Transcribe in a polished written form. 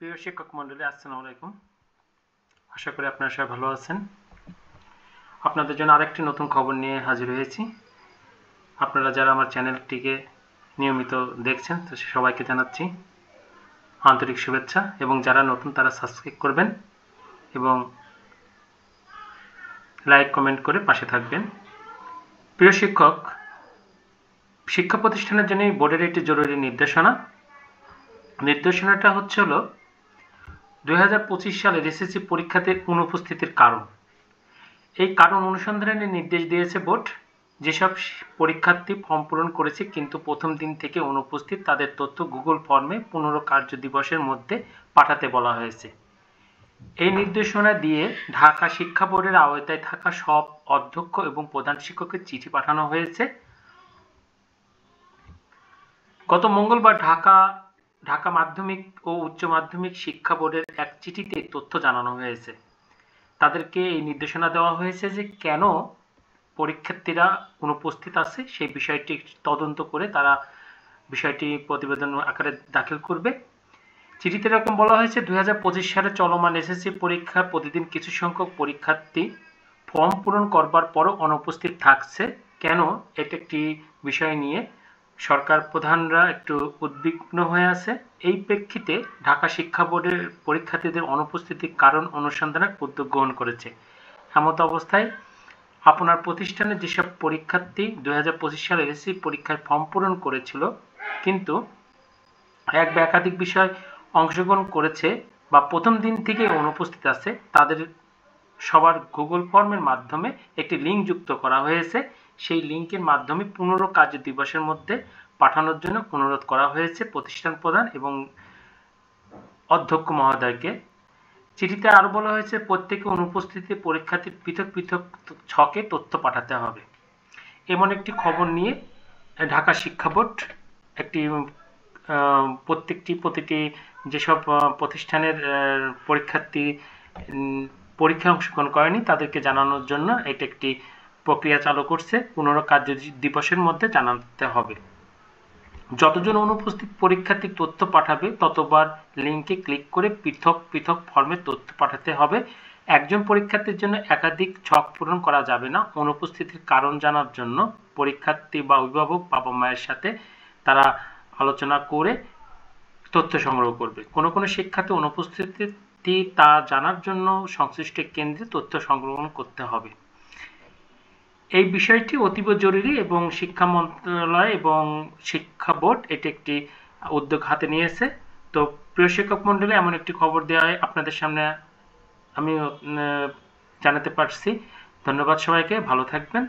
প্রিয় শিক্ষক মণ্ডলী, আসসালামু আলাইকুম। আশা করি আপনারা সবাই ভালো আছেন। আপনাদের জন্য আরেকটি নতুন খবর নিয়ে হাজির হয়েছি। আপনারা যারা আমার চ্যানেলটিকে নিয়মিত দেখছেন, তো সবাইকে জানাচ্ছি আন্তরিক শুভেচ্ছা, এবং যারা নতুন তারা সাবস্ক্রাইব করবেন এবং লাইক কমেন্ট করে পাশে থাকবেন। প্রিয় শিক্ষক, শিক্ষা প্রতিষ্ঠানের জন্য বোর্ডের একটি জরুরি নির্দেশনাটা হচ্ছে হলো 2025 সালের এসএসসি পরীক্ষাতে অনুপস্থিতির কারণ। এই কারণ অনুসন্ধানের নির্দেশ দিয়েছে বোর্ড। যেসব পরীক্ষার্থী ফর্ম পূরণ করেছে কিন্তু প্রথম দিন থেকে অনুপস্থিত, তাদের তথ্য গুগল ফর্মে 15 কার্য দিবসের মধ্যে পাঠাতে বলা হয়েছে। এই নির্দেশনা দিয়ে ঢাকা শিক্ষা বোর্ডের আওতায় থাকা সব অধ্যক্ষ এবং প্রধান শিক্ষকের চিঠি পাঠানো হয়েছে। গত মঙ্গলবার ঢাকা মাধ্যমিক ও উচ্চ মাধ্যমিক শিক্ষা বোর্ডের এক চিঠিতে তথ্য জানানো হয়েছে। তাদেরকে এই নির্দেশনা দেওয়া হয়েছে যে কেন পরীক্ষার্থীরা অনুপস্থিত আছে সেই বিষয়টি তদন্ত করে তারা বিষয়টি প্রতিবেদন আকারে দাখিল করবে। চিঠিতে এরকম বলা হয়েছে, 2025 সালে চলমান এসএসসি পরীক্ষা প্রতিদিন কিছু সংখ্যক পরীক্ষার্থী ফর্ম পূরণ করবার পরও অনুপস্থিত থাকছে। কেন? এটা একটি বিষয় নিয়ে সরকার প্রধানরা একটু উদ্বিগ্ন হয়ে আছে। এই প্রেক্ষিতে ঢাকা শিক্ষা বোর্ডের পরীক্ষার্থীদের অনুপস্থিতির কারণ অনুসন্ধানের উদ্যোগ গ্রহণ করেছে। এমত অবস্থায় আপনার প্রতিষ্ঠানে যেসব পরীক্ষার্থী 2025 সালে এসএসসি পরীক্ষায় ফর্ম পূরণ করেছিল কিন্তু এক বা একাধিক বিষয় অংশগ্রহণ করেছে বা প্রথম দিন থেকে অনুপস্থিত আছে, তাদের সবার গুগল ফর্মের মাধ্যমে একটি লিঙ্ক যুক্ত করা হয়েছে। সেই লিঙ্কের মাধ্যমে 15 কার্য দিবসের মধ্যে পাঠানোর জন্য অনুরোধ করা হয়েছে প্রতিষ্ঠান প্রধান এবং অধ্যক্ষ মহোদয়কে। চিঠিতে আরো বলা হয়েছে, প্রত্যেকে অনুপস্থিত পরীক্ষার্থীর পৃথক পৃথক ছকে তথ্য পাঠাতে হবে। এমন একটি খবর নিয়ে ঢাকা শিক্ষা বোর্ড একটি প্রতিটি যেসব প্রতিষ্ঠানের পরীক্ষার্থী পরীক্ষায় অংশগ্রহণ করেনি তাদেরকে জানানোর জন্য এটা একটি প্রক্রিয়া চালু করছে। 15 কার্য দিবসের মধ্যে জানাতে হবে। যতজন অনুপস্থিত পরীক্ষার্থী তথ্য পাঠাবে ততবার লিঙ্কে ক্লিক করে পৃথক পৃথক ফর্মে তথ্য পাঠাতে হবে। একজন পরীক্ষার্থীর জন্য একাধিক ছক পূরণ করা যাবে না। অনুপস্থিতির কারণ জানার জন্য পরীক্ষার্থী বা অভিভাবক বাবা মায়ের সাথে তারা আলোচনা করে তথ্য সংগ্রহ করবে। কোনো শিক্ষার্থী অনুপস্থিতি তা জানার জন্য সংশ্লিষ্ট কেন্দ্রে তথ্য সংগ্রহ করতে হবে। এই বিষয়টি অতীব জরুরি এবং শিক্ষা মন্ত্রণালয় এবং শিক্ষা বোর্ড এটি একটি উদ্যোগ হাতে নিয়েছে। তো প্রিয় শিক্ষক মন্ডলী, এমন একটি খবর দেওয়া আপনাদের সামনে আমি জানাতে পারছি। ধন্যবাদ সবাইকে, ভালো থাকবেন।